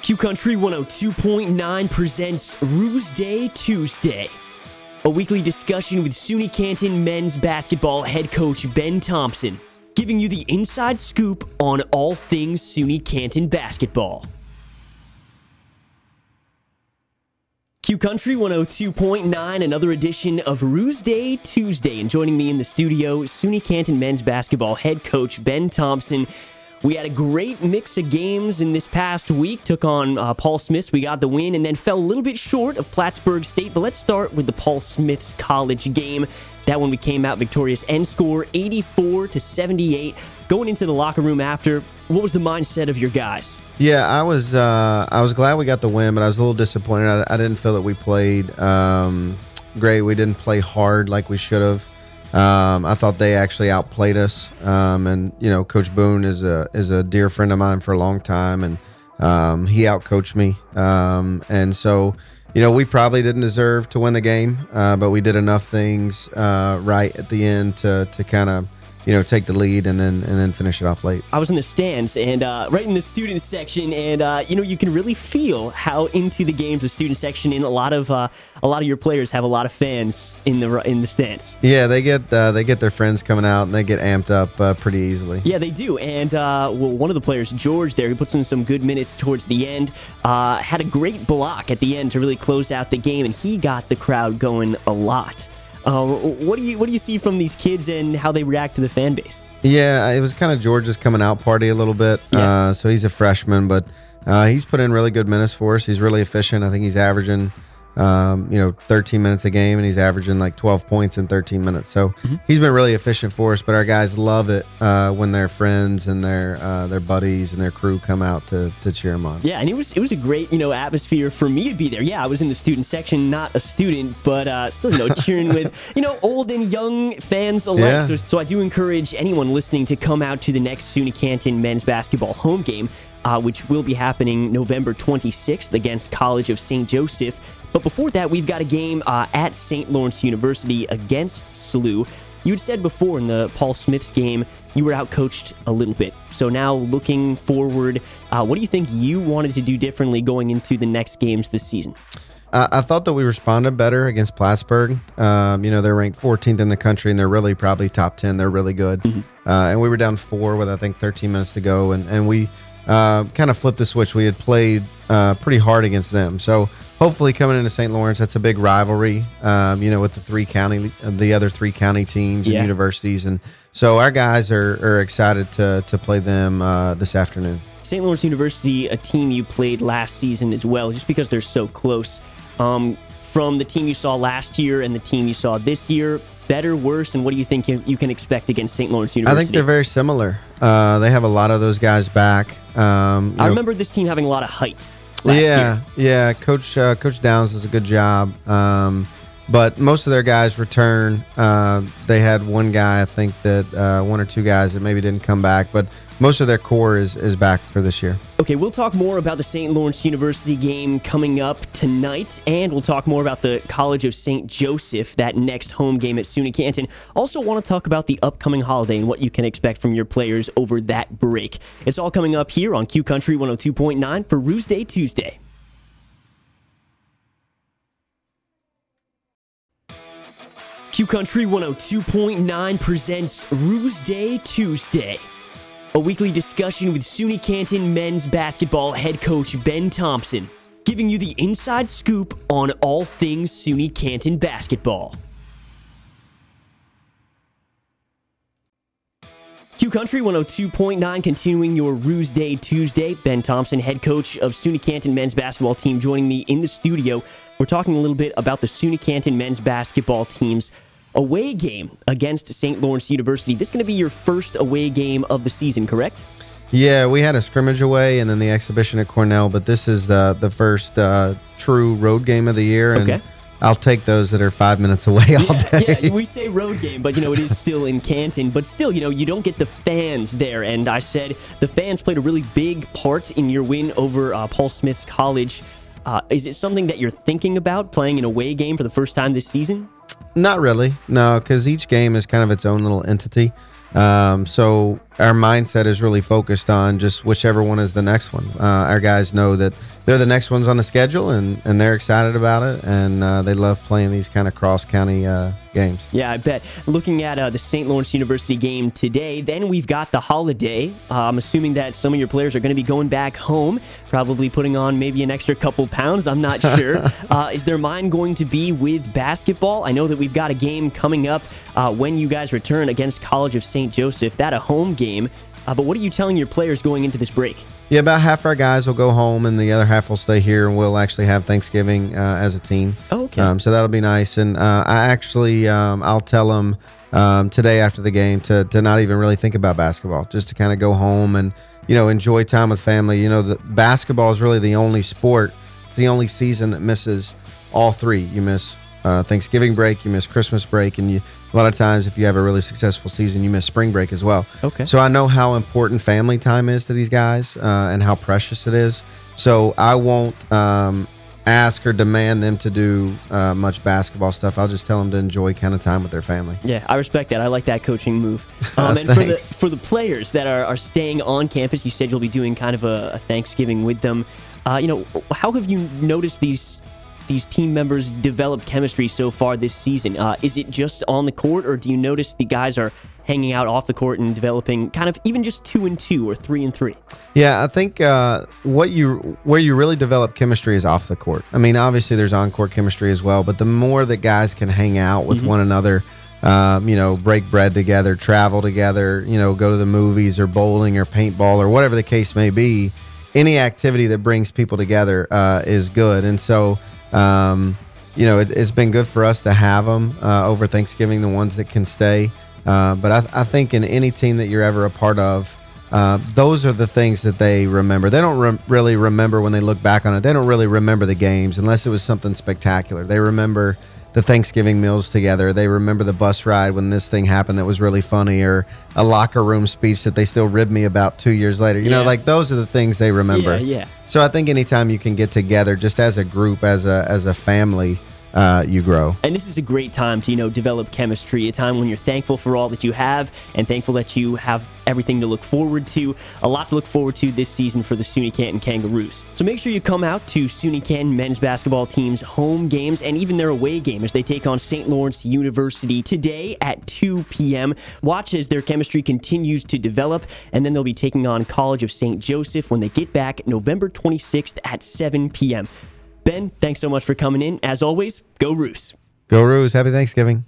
Q Country 102.9 presents RoosDay Tuesday, a weekly discussion with SUNY Canton men's basketball head coach Ben Thompson, giving you the inside scoop on all things SUNY Canton basketball. Q Country 102.9, another edition of RoosDay Tuesday, and joining me in the studio, SUNY Canton men's basketball head coach Ben Thompson. We had a great mix of games in this past week. Took on Paul Smith's. We got the win and then fell a little bit short of Plattsburgh State. But let's start with the Paul Smith's college game. That one we came out victorious. End score 84-78. Going into the locker room after, what was the mindset of your guys? Yeah, I was glad we got the win, but I was a little disappointed. I didn't feel that we played great. We didn't play hard like we should have. I thought they actually outplayed us, and you know, Coach Boone is a dear friend of mine for a long time, and he outcoached me, and so you know, we probably didn't deserve to win the game, but we did enough things right at the end to kind of, you know, take the lead and then finish it off late. I was in the stands and right in the student section, and you know, you can really feel how into the games the student section, and a lot of your players have a lot of fans in the stands. Yeah, they get their friends coming out and they get amped up pretty easily. Yeah, they do. And well, one of the players, George, there, he puts in some good minutes towards the end. Had a great block at the end to really close out the game, and he got the crowd going a lot. What do you see from these kids and how they react to the fan base? Yeah, it was kind of George's coming out party a little bit. Yeah. So he's a freshman, but he's put in really good minutes for us. He's really efficient. I think he's averaging 13 minutes a game, and he's averaging like 12 points in 13 minutes. So he's been really efficient for us, but our guys love it when their friends and their buddies and their crew come out to cheer him on. Yeah, and it was a great, you know, atmosphere for me to be there. Yeah, I was in the student section, not a student, but still, you know, cheering with, you know, old and young fans alike. Yeah. So I do encourage anyone listening to come out to the next SUNY Canton men's basketball home game, which will be happening November 26th against College of St. Joseph. But before that, we've got a game at St. Lawrence University against SLU. You had said before in the Paul Smith's game, you were outcoached a little bit. So now looking forward, what do you think you wanted to do differently going into the next games this season? I thought that we responded better against Plattsburgh. You know, they're ranked 14th in the country, and they're really probably top 10. They're really good. And we were down 4 with, I think, 13 minutes to go. And we kind of flipped the switch. We had played pretty hard against them. So hopefully coming into St. Lawrence, that's a big rivalry, you know, with the other three county teams and universities. And so our guys are excited to play them this afternoon. St. Lawrence University, a team you played last season as well, just because they're so close. From the team you saw last year and the team you saw this year, better, worse, and what do you think you can expect against St. Lawrence University? I think they're very similar. They have a lot of those guys back. I remember this team having a lot of height last year. Yeah. Coach Downs does a good job. But most of their guys return. They had one guy, I think that one or two guys that maybe didn't come back, but most of their core is back for this year. Okay, we'll talk more about the St. Lawrence University game coming up tonight, and we'll talk more about the College of St. Joseph, that next home game at SUNY Canton. Also want to talk about the upcoming holiday and what you can expect from your players over that break. It's all coming up here on Q Country 102.9 for RoosDay Tuesday. Q Country 102.9 presents RoosDay Tuesday, a weekly discussion with SUNY Canton men's basketball head coach Ben Thompson, giving you the inside scoop on all things SUNY Canton basketball. Q Country 102.9, continuing your RoosDay Tuesday. Ben Thompson, head coach of SUNY Canton men's basketball team, joining me in the studio. We're talking a little bit about the SUNY Canton men's basketball team's away game against St. Lawrence University. This is going to be your first away game of the season, correct? Yeah, we had a scrimmage away and then the exhibition at Cornell, but this is the first true road game of the year. And okay. I'll take those that are 5 minutes away all day. Yeah, we say road game, but, you know, it is still in Canton. But still, you know, you don't get the fans there. And I said the fans played a really big part in your win over Paul Smith's college. Is it something that you're thinking about, playing an away game for the first time this season? Not really, no, because each game is kind of its own little entity. So our mindset is really focused on just whichever one is the next one. Our guys know that they're the next ones on the schedule, and they're excited about it, and they love playing these kind of cross-county games. Yeah, I bet. Looking at the St. Lawrence University game today, then we've got the holiday. I'm assuming that some of your players are going to be going back home, probably putting on maybe an extra couple pounds. I'm not sure. Is their mind going to be with basketball? I know that we've got a game coming up when you guys return against College of St. Joseph. That a home game. But what are you telling your players going into this break? Yeah, about half our guys will go home, and the other half will stay here, and we'll actually have Thanksgiving as a team. Oh, okay. So that'll be nice. And I actually, I'll tell them today after the game to not even really think about basketball, just to kind of go home and, enjoy time with family. The basketball is really the only sport. It's the only season that misses all three. You miss Thanksgiving break, you miss Christmas break, and a lot of times, if you have a really successful season, you miss spring break as well. Okay. So I know how important family time is to these guys and how precious it is. So I won't ask or demand them to do much basketball stuff. I'll just tell them to enjoy kind of time with their family. Yeah, I respect that. I like that coaching move. And for the players that are staying on campus, you said you'll be doing kind of a Thanksgiving with them. How have you noticed these team members develop chemistry so far this season? Is it just on the court, or do you notice the guys are hanging out off the court and developing kind of even just 2-2 or 3-3? Yeah, I think where you really develop chemistry is off the court. I mean, obviously there's on-court chemistry as well, but the more that guys can hang out with one another, break bread together, travel together, go to the movies or bowling or paintball or whatever the case may be, any activity that brings people together is good. And so it's been good for us to have them over Thanksgiving, the ones that can stay. But I think in any team that you're ever a part of, those are the things that they remember. They don't really remember when they look back on it. They don't really remember the games unless it was something spectacular. They remember the Thanksgiving meals together. They remember the bus ride when this thing happened that was really funny, or a locker room speech that they still rib me about 2 years later. Those are the things they remember. Yeah. So I think anytime you can get together just as a group, as a family, you grow. And this is a great time to, develop chemistry, a time when you're thankful for all that you have and thankful that you have everything to look forward to. A lot to look forward to this season for the SUNY Canton Kangaroos. So make sure you come out to SUNY Canton men's basketball team's home games and even their away game as they take on St. Lawrence University today at 2 p.m. Watch as their chemistry continues to develop, and then they'll be taking on College of St. Joseph when they get back November 26th at 7 p.m. Ben, thanks so much for coming in. As always, go Roos. Go Roos. Happy Thanksgiving.